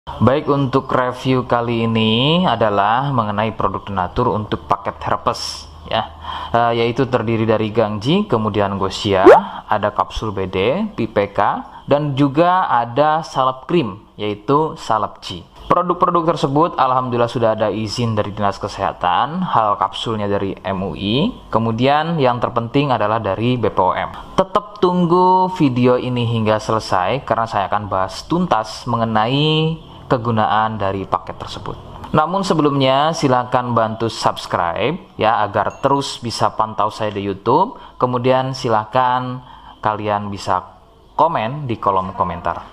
Baik, untuk review kali ini adalah mengenai produk Denatur untuk paket herpes ya, yaitu terdiri dari Gangji, kemudian Gosia, ada kapsul BD, PPK, dan juga ada salep krim yaitu salep G. Produk-produk tersebut alhamdulillah sudah ada izin dari Dinas Kesehatan, hal kapsulnya dari MUI, kemudian yang terpenting adalah dari BPOM. Tetap tunggu video ini hingga selesai karena saya akan bahas tuntas mengenai kegunaan dari paket tersebut. Namun sebelumnya silahkan bantu subscribe ya agar terus bisa pantau saya di YouTube. Kemudian silahkan kalian bisa komen di kolom komentar.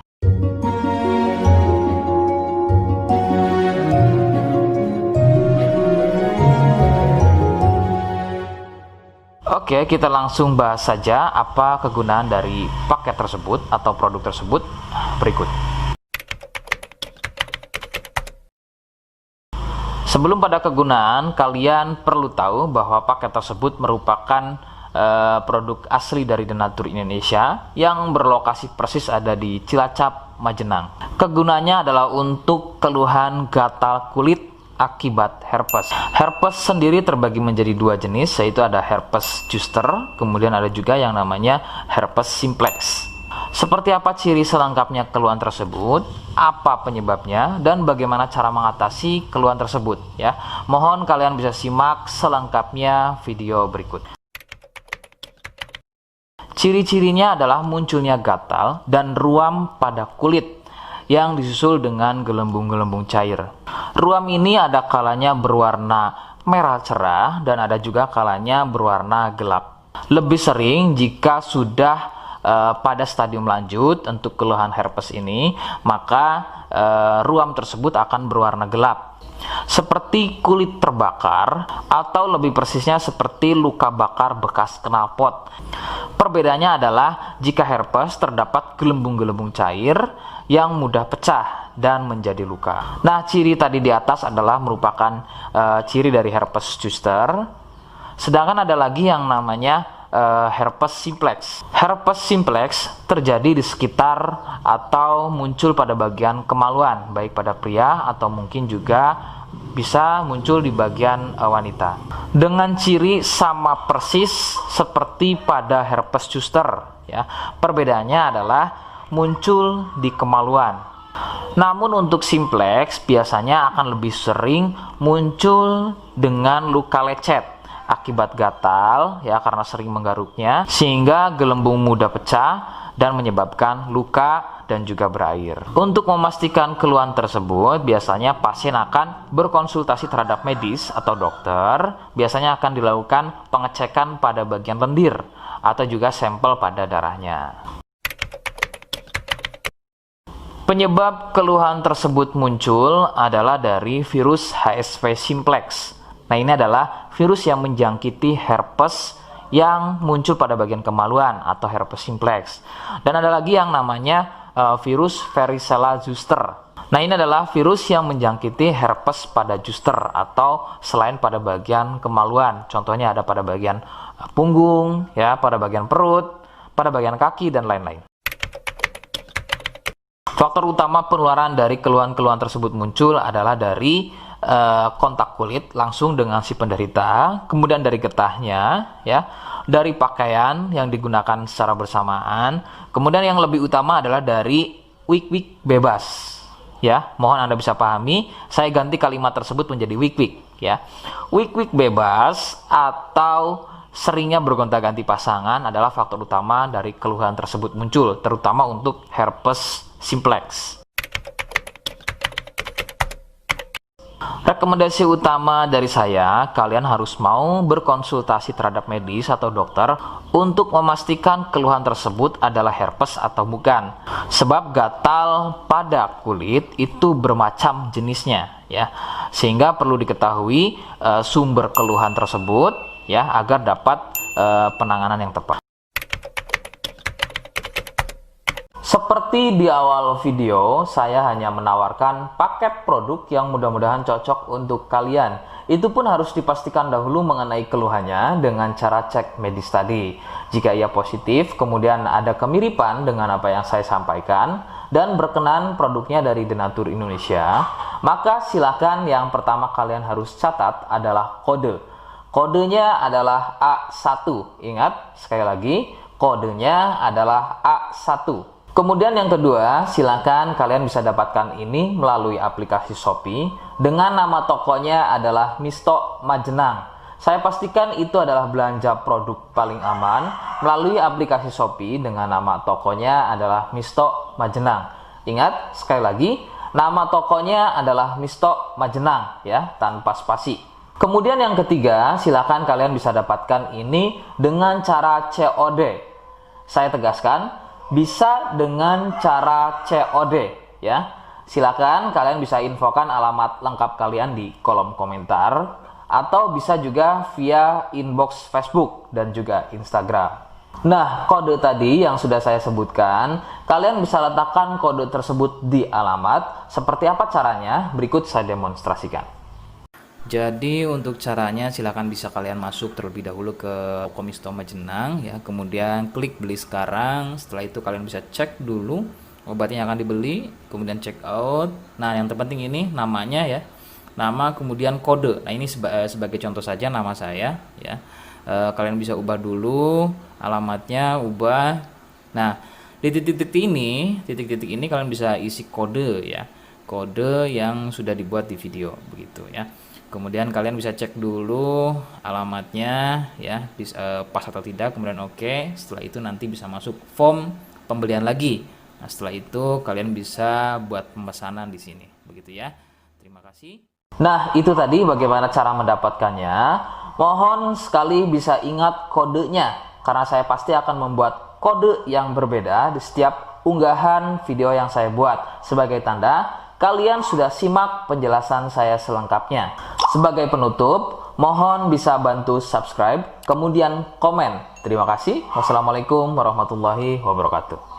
Oke, kita langsung bahas saja apa kegunaan dari paket tersebut atau produk tersebut berikut. Sebelum pada kegunaan, kalian perlu tahu bahwa paket tersebut merupakan produk asli dari Denatur Indonesia yang berlokasi persis ada di Cilacap, Majenang. Kegunaannya adalah untuk keluhan gatal kulit akibat herpes. Herpes sendiri terbagi menjadi dua jenis, yaitu ada herpes zoster, kemudian ada juga yang namanya herpes simplex. Seperti apa ciri selengkapnya keluhan tersebut, apa penyebabnya, dan bagaimana cara mengatasi keluhan tersebut ya. Mohon kalian bisa simak selengkapnya video berikut. Ciri-cirinya adalah munculnya gatal dan ruam pada kulit yang disusul dengan gelembung-gelembung cair. Ruam ini ada kalanya berwarna merah cerah dan ada juga kalanya berwarna gelap. Lebih sering jika sudah pada stadium lanjut untuk keluhan herpes ini, maka ruam tersebut akan berwarna gelap seperti kulit terbakar atau lebih persisnya seperti luka bakar bekas knalpot. Perbedaannya adalah jika herpes terdapat gelembung-gelembung cair yang mudah pecah dan menjadi luka. Nah, ciri tadi di atas adalah merupakan ciri dari herpes zoster. Sedangkan ada lagi yang namanya herpes simplex. Herpes simplex terjadi di sekitar atau muncul pada bagian kemaluan, baik pada pria atau mungkin juga bisa muncul di bagian wanita. Dengan ciri sama persis seperti pada herpes zoster ya. Perbedaannya adalah muncul di kemaluan. Namun untuk simplex biasanya akan lebih sering muncul dengan luka lecet akibat gatal ya, karena sering menggaruknya sehingga gelembung mudah pecah dan menyebabkan luka dan juga berair. Untuk memastikan keluhan tersebut biasanya pasien akan berkonsultasi terhadap medis atau dokter. Biasanya akan dilakukan pengecekan pada bagian lendir atau juga sampel pada darahnya. Penyebab keluhan tersebut muncul adalah dari virus HSV simplex. Nah, ini adalah virus yang menjangkiti herpes yang muncul pada bagian kemaluan atau herpes simplex. Dan ada lagi yang namanya virus varicella zoster. Nah, ini adalah virus yang menjangkiti herpes pada zoster atau selain pada bagian kemaluan. Contohnya ada pada bagian punggung, ya, pada bagian perut, pada bagian kaki dan lain-lain. Faktor utama penularan dari keluhan-keluhan tersebut muncul adalah dari kontak kulit langsung dengan si penderita, kemudian dari getahnya, ya, dari pakaian yang digunakan secara bersamaan, kemudian yang lebih utama adalah dari wik-wik bebas. Ya, mohon Anda bisa pahami, saya ganti kalimat tersebut menjadi wik-wik. Ya, wik-wik bebas atau seringnya bergonta-ganti pasangan adalah faktor utama dari keluhan tersebut muncul, terutama untuk herpes simplex. Rekomendasi utama dari saya, kalian harus mau berkonsultasi terhadap medis atau dokter untuk memastikan keluhan tersebut adalah herpes atau bukan. Sebab gatal pada kulit itu bermacam jenisnya, ya. Sehingga perlu diketahui sumber keluhan tersebut, ya, agar dapat penanganan yang tepat. Seperti di awal video, saya hanya menawarkan paket produk yang mudah-mudahan cocok untuk kalian. Itu pun harus dipastikan dahulu mengenai keluhannya dengan cara cek medis tadi. Jika ia positif, kemudian ada kemiripan dengan apa yang saya sampaikan, dan berkenan produknya dari Denatur Indonesia, maka silakan yang pertama kalian harus catat adalah kode. Kodenya adalah A1. Ingat, sekali lagi, kodenya adalah A1. Kemudian yang kedua, silakan kalian bisa dapatkan ini melalui aplikasi Shopee dengan nama tokonya adalah Misto Majenang. Saya pastikan itu adalah belanja produk paling aman melalui aplikasi Shopee dengan nama tokonya adalah Misto Majenang. Ingat, sekali lagi, nama tokonya adalah Misto Majenang ya, tanpa spasi. Kemudian yang ketiga, silakan kalian bisa dapatkan ini dengan cara COD. Saya tegaskan, bisa dengan cara COD ya. Silakan kalian bisa infokan alamat lengkap kalian di kolom komentar atau bisa juga via inbox Facebook dan juga Instagram. Nah, kode tadi yang sudah saya sebutkan, kalian bisa letakkan kode tersebut di alamat. Seperti apa caranya? Berikut saya demonstrasikan. Jadi untuk caranya silakan bisa kalian masuk terlebih dahulu ke Misto Majenang ya, kemudian klik beli sekarang. Setelah itu kalian bisa cek dulu obatnya yang akan dibeli, kemudian check out. Nah, yang terpenting ini namanya ya, nama kemudian kode. Nah, ini sebagai contoh saja nama saya ya. Kalian bisa ubah dulu alamatnya, ubah. Nah, di titik-titik ini kalian bisa isi kode ya, kode yang sudah dibuat di video begitu ya. Kemudian kalian bisa cek dulu alamatnya ya, pas atau tidak, kemudian oke. Setelah itu nanti bisa masuk form pembelian lagi. Nah, setelah itu kalian bisa buat pemesanan di sini begitu ya. Terima kasih. Nah, itu tadi bagaimana cara mendapatkannya. Mohon sekali bisa ingat kodenya, karena saya pasti akan membuat kode yang berbeda di setiap unggahan video yang saya buat sebagai tanda kalian sudah simak penjelasan saya selengkapnya. Sebagai penutup, mohon bisa bantu subscribe, kemudian komen. Terima kasih. Wassalamualaikum warahmatullahi wabarakatuh.